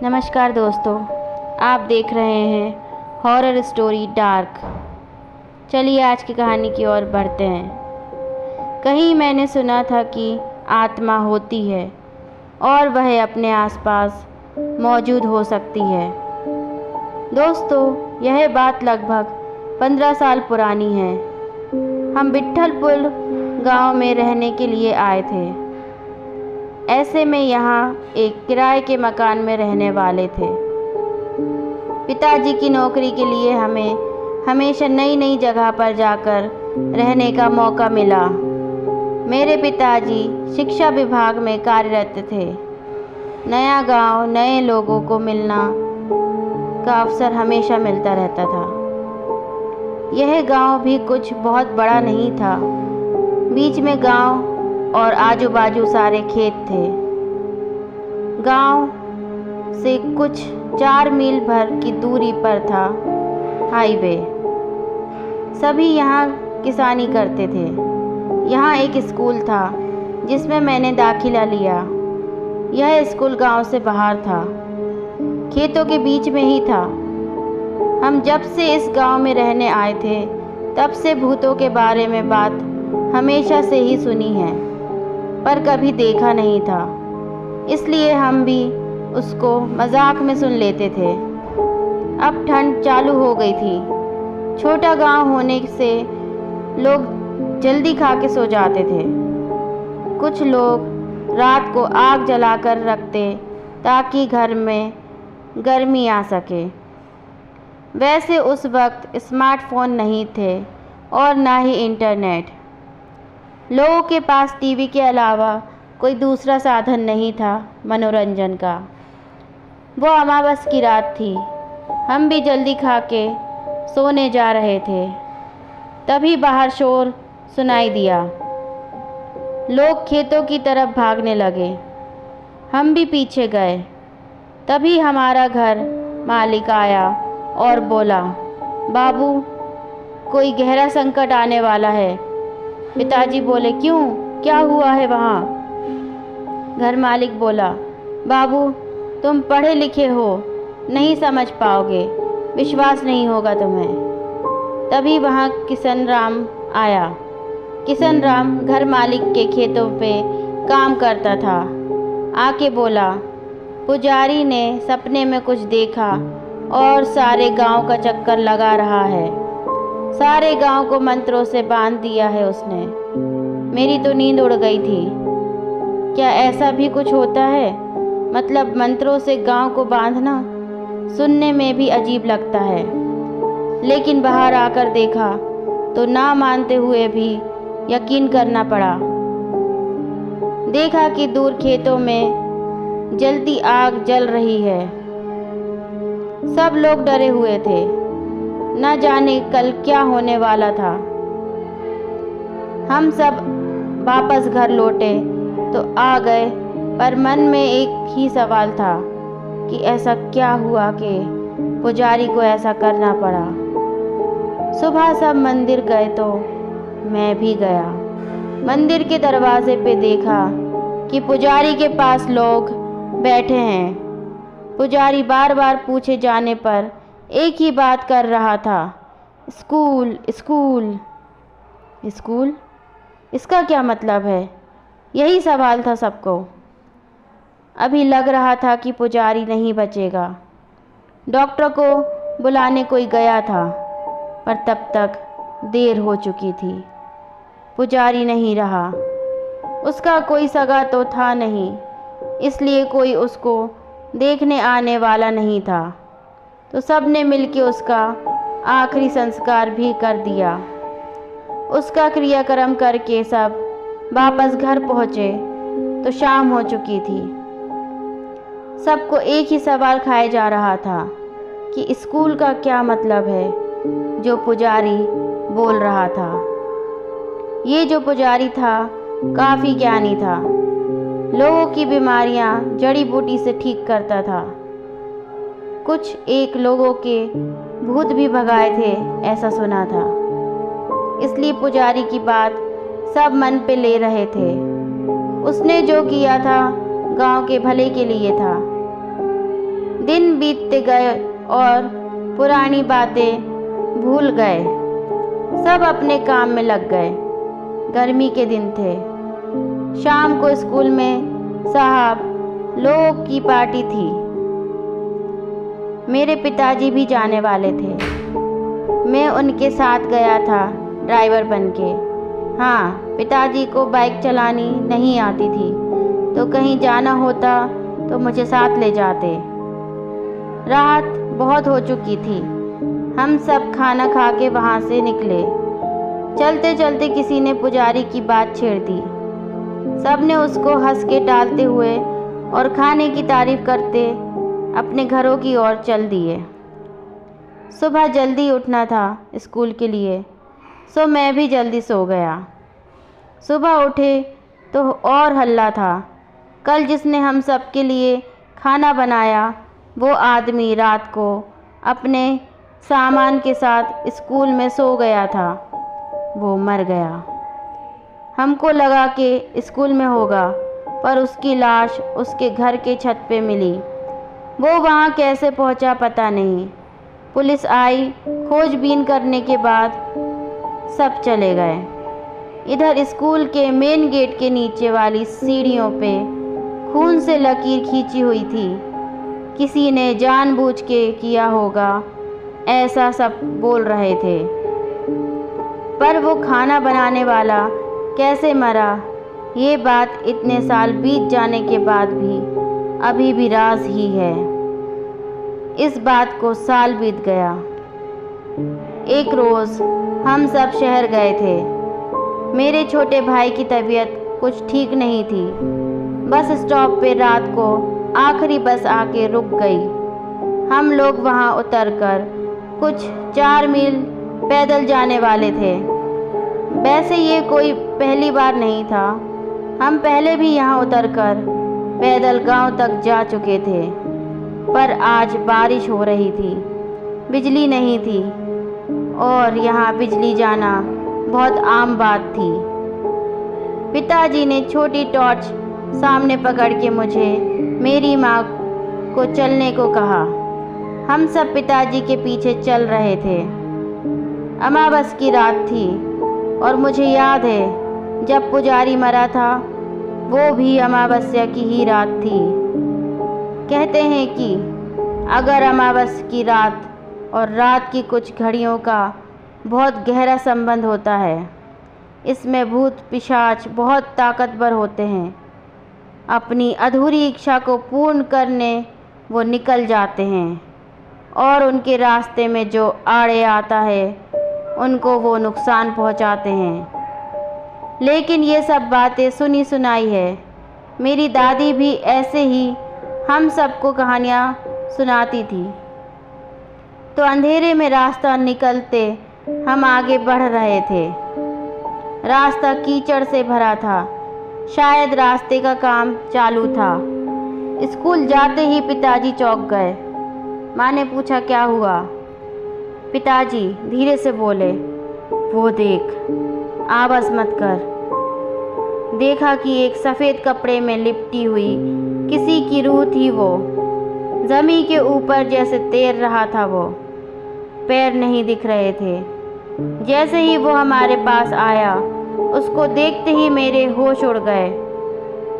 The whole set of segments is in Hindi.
नमस्कार दोस्तों, आप देख रहे हैं हॉरर स्टोरी डार्क। चलिए आज की कहानी की ओर बढ़ते हैं। कहीं मैंने सुना था कि आत्मा होती है और वह अपने आसपास मौजूद हो सकती है। दोस्तों, यह बात लगभग 15 साल पुरानी है। हम विट्ठलपुर गांव में रहने के लिए आए थे। ऐसे में यहाँ एक किराए के मकान में रहने वाले थे। पिताजी की नौकरी के लिए हमें हमेशा नई नई जगह पर जाकर रहने का मौका मिला। मेरे पिताजी शिक्षा विभाग में कार्यरत थे। नया गांव, नए लोगों को मिलना का अवसर हमेशा मिलता रहता था। यह गांव भी कुछ बहुत बड़ा नहीं था। बीच में गांव और आजू बाजू सारे खेत थे। गांव से कुछ 4 मील भर की दूरी पर था हाईवे। सभी यहाँ किसानी करते थे। यहाँ एक स्कूल था जिसमें मैंने दाखिला लिया। यह स्कूल गांव से बाहर था, खेतों के बीच में ही था। हम जब से इस गांव में रहने आए थे तब से भूतों के बारे में बात हमेशा से ही सुनी है, पर कभी देखा नहीं था। इसलिए हम भी उसको मजाक में सुन लेते थे। अब ठंड चालू हो गई थी। छोटा गांव होने से लोग जल्दी खा के सो जाते थे। कुछ लोग रात को आग जलाकर रखते ताकि घर में गर्मी आ सके। वैसे उस वक्त स्मार्टफोन नहीं थे और ना ही इंटरनेट। लोगों के पास टीवी के अलावा कोई दूसरा साधन नहीं था मनोरंजन का। वो अमावस की रात थी। हम भी जल्दी खा के सोने जा रहे थे। तभी बाहर शोर सुनाई दिया। लोग खेतों की तरफ भागने लगे। हम भी पीछे गए। तभी हमारा घर मालिक आया और बोला, बाबू, कोई गहरा संकट आने वाला है। पिताजी बोले, क्यों, क्या हुआ है वहाँ? घर मालिक बोला, बाबू, तुम पढ़े लिखे हो, नहीं समझ पाओगे, विश्वास नहीं होगा तुम्हें। तभी वहाँ किशन राम आया। किशन राम घर मालिक के खेतों पे काम करता था। आके बोला, पुजारी ने सपने में कुछ देखा और सारे गांव का चक्कर लगा रहा है। सारे गांव को मंत्रों से बांध दिया है उसने। मेरी तो नींद उड़ गई थी। क्या ऐसा भी कुछ होता है? मतलब मंत्रों से गांव को बांधना सुनने में भी अजीब लगता है, लेकिन बाहर आकर देखा तो ना मानते हुए भी यकीन करना पड़ा। देखा कि दूर खेतों में जलती आग जल रही है। सब लोग डरे हुए थे। न जाने कल क्या होने वाला था। हम सब वापस घर लौटे तो आ गए, पर मन में एक ही सवाल था कि ऐसा क्या हुआ कि पुजारी को ऐसा करना पड़ा। सुबह सब मंदिर गए तो मैं भी गया। मंदिर के दरवाजे पे देखा कि पुजारी के पास लोग बैठे हैं। पुजारी बार बार पूछे जाने पर एक ही बात कर रहा था, स्कूल स्कूल स्कूल। इसका क्या मतलब है? यही सवाल था सबको। अभी लग रहा था कि पुजारी नहीं बचेगा। डॉक्टर को बुलाने कोई गया था, पर तब तक देर हो चुकी थी। पुजारी नहीं रहा। उसका कोई सगा तो था नहीं, इसलिए कोई उसको देखने आने वाला नहीं था। तो सब ने मिलकर उसका आखिरी संस्कार भी कर दिया। उसका क्रियाक्रम करके सब वापस घर पहुँचे तो शाम हो चुकी थी। सबको एक ही सवाल खाए जा रहा था कि स्कूल का क्या मतलब है जो पुजारी बोल रहा था। ये जो पुजारी था काफ़ी ज्ञानी था। लोगों की बीमारियां जड़ी बूटी से ठीक करता था। कुछ एक लोगों के भूत भी भगाए थे, ऐसा सुना था। इसलिए पुजारी की बात सब मन पे ले रहे थे। उसने जो किया था गांव के भले के लिए था। दिन बीतते गए और पुरानी बातें भूल गए। सब अपने काम में लग गए। गर्मी के दिन थे। शाम को स्कूल में साहब लोग की पार्टी थी। मेरे पिताजी भी जाने वाले थे। मैं उनके साथ गया था ड्राइवर बनके। हाँ, पिताजी को बाइक चलानी नहीं आती थी, तो कहीं जाना होता तो मुझे साथ ले जाते। रात बहुत हो चुकी थी। हम सब खाना खा के वहाँ से निकले। चलते चलते किसी ने पुजारी की बात छेड़ दी। सब ने उसको हंस के टालते हुए और खाने की तारीफ करते अपने घरों की ओर चल दिए। सुबह जल्दी उठना था स्कूल के लिए, सो मैं भी जल्दी सो गया। सुबह उठे तो और हल्ला था। कल जिसने हम सब के लिए खाना बनाया वो आदमी रात को अपने सामान के साथ स्कूल में सो गया था। वो मर गया। हमको लगा कि स्कूल में होगा, पर उसकी लाश उसके घर के छत पे मिली। वो वहाँ कैसे पहुँचा पता नहीं। पुलिस आई, खोजबीन करने के बाद सब चले गए। इधर स्कूल के मेन गेट के नीचे वाली सीढ़ियों पे खून से लकीर खींची हुई थी। किसी ने जानबूझ के किया होगा, ऐसा सब बोल रहे थे। पर वो खाना बनाने वाला कैसे मरा, ये बात इतने साल बीत जाने के बाद भी अभी भी राज ही है। इस बात को साल बीत गया। एक रोज़ हम सब शहर गए थे। मेरे छोटे भाई की तबीयत कुछ ठीक नहीं थी। बस स्टॉप पे रात को आखिरी बस आके रुक गई। हम लोग वहाँ उतरकर कुछ 4 मील पैदल जाने वाले थे। वैसे ये कोई पहली बार नहीं था। हम पहले भी यहाँ उतरकर पैदल गांव तक जा चुके थे। पर आज बारिश हो रही थी, बिजली नहीं थी और यहाँ बिजली जाना बहुत आम बात थी। पिताजी ने छोटी टॉर्च सामने पकड़ के मुझे मेरी माँ को चलने को कहा। हम सब पिताजी के पीछे चल रहे थे। अमावस की रात थी और मुझे याद है जब पुजारी मरा था वो भी अमावस्या की ही रात थी। कहते हैं कि अगर अमावस की रात और रात की कुछ घड़ियों का बहुत गहरा संबंध होता है। इसमें भूत पिशाच बहुत ताकतवर होते हैं। अपनी अधूरी इच्छा को पूर्ण करने वो निकल जाते हैं और उनके रास्ते में जो आड़े आता है उनको वो नुकसान पहुंचाते हैं। लेकिन ये सब बातें सुनी सुनाई है। मेरी दादी भी ऐसे ही हम सबको कहानियाँ सुनाती थी। तो अंधेरे में रास्ता निकलते हम आगे बढ़ रहे थे। रास्ता कीचड़ से भरा था। शायद रास्ते का काम चालू था। स्कूल जाते ही पिताजी चौंक गए। माँ ने पूछा क्या हुआ। पिताजी धीरे से बोले, वो देख, आवाज़ मत कर। देखा कि एक सफ़ेद कपड़े में लिपटी हुई किसी की रूह थी। वो ज़मीन के ऊपर जैसे तैर रहा था। वो पैर नहीं दिख रहे थे। जैसे ही वो हमारे पास आया, उसको देखते ही मेरे होश उड़ गए।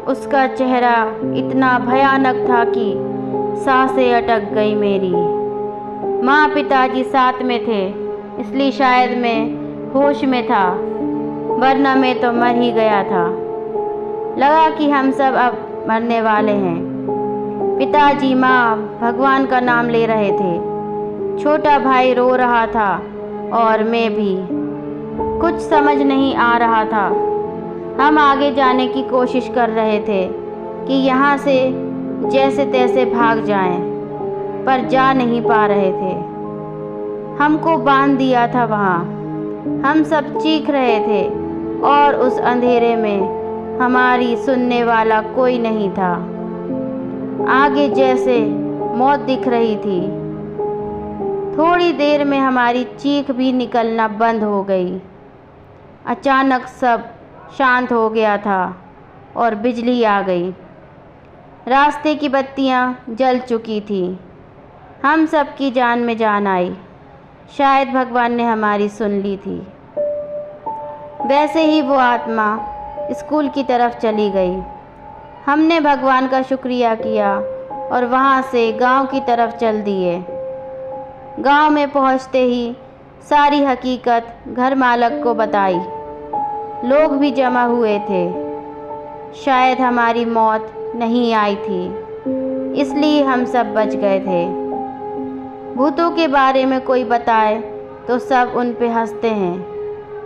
उसका चेहरा इतना भयानक था कि सांसें अटक गई मेरी। माँ पिताजी साथ में थे, इसलिए शायद मैं होश में था, वरना मैं तो मर ही गया था। लगा कि हम सब अब मरने वाले हैं। पिताजी माँ भगवान का नाम ले रहे थे। छोटा भाई रो रहा था और मैं भी। कुछ समझ नहीं आ रहा था। हम आगे जाने की कोशिश कर रहे थे कि यहाँ से जैसे तैसे भाग जाएं, पर जा नहीं पा रहे थे। हमको बांध दिया था वहाँ। हम सब चीख रहे थे और उस अंधेरे में हमारी सुनने वाला कोई नहीं था। आगे जैसे मौत दिख रही थी। थोड़ी देर में हमारी चीख भी निकलना बंद हो गई। अचानक सब शांत हो गया था और बिजली आ गई। रास्ते की बत्तियां जल चुकी थी। हम सब की जान में जान आई। शायद भगवान ने हमारी सुन ली थी। वैसे ही वो आत्मा स्कूल की तरफ चली गई। हमने भगवान का शुक्रिया किया और वहाँ से गांव की तरफ चल दिए। गांव में पहुँचते ही सारी हकीकत घर मालक को बताई। लोग भी जमा हुए थे। शायद हमारी मौत नहीं आई थी, इसलिए हम सब बच गए थे। भूतों के बारे में कोई बताए तो सब उन पे हंसते हैं,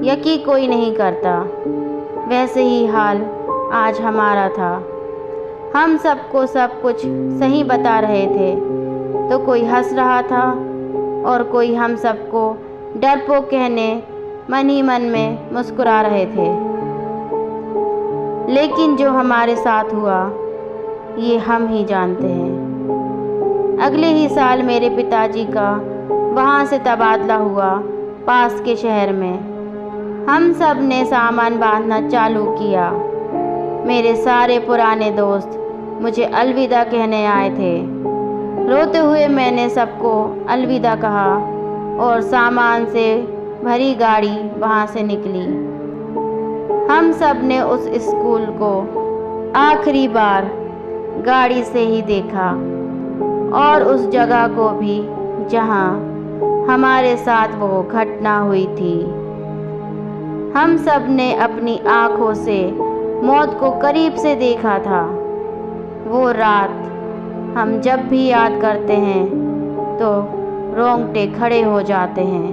यकीन कोई नहीं करता। वैसे ही हाल आज हमारा था। हम सबको सब कुछ सही बता रहे थे तो कोई हंस रहा था और कोई हम सबको डरपोक कहने मन ही मन में मुस्कुरा रहे थे। लेकिन जो हमारे साथ हुआ ये हम ही जानते हैं। अगले ही साल मेरे पिताजी का वहाँ से तबादला हुआ पास के शहर में। हम सब ने सामान बांधना चालू किया। मेरे सारे पुराने दोस्त मुझे अलविदा कहने आए थे। रोते हुए मैंने सबको अलविदा कहा और सामान से भरी गाड़ी वहाँ से निकली। हम सब ने उस स्कूल को आखिरी बार गाड़ी से ही देखा और उस जगह को भी जहाँ हमारे साथ वो घटना हुई थी। हम सब ने अपनी आँखों से मौत को करीब से देखा था। वो रात हम जब भी याद करते हैं तो रोंगटे खड़े हो जाते हैं।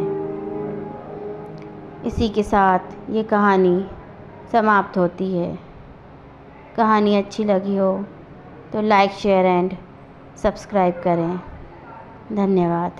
इसी के साथ ये कहानी समाप्त होती है। कहानी अच्छी लगी हो तो लाइक, शेयर एंड सब्सक्राइब करें। धन्यवाद।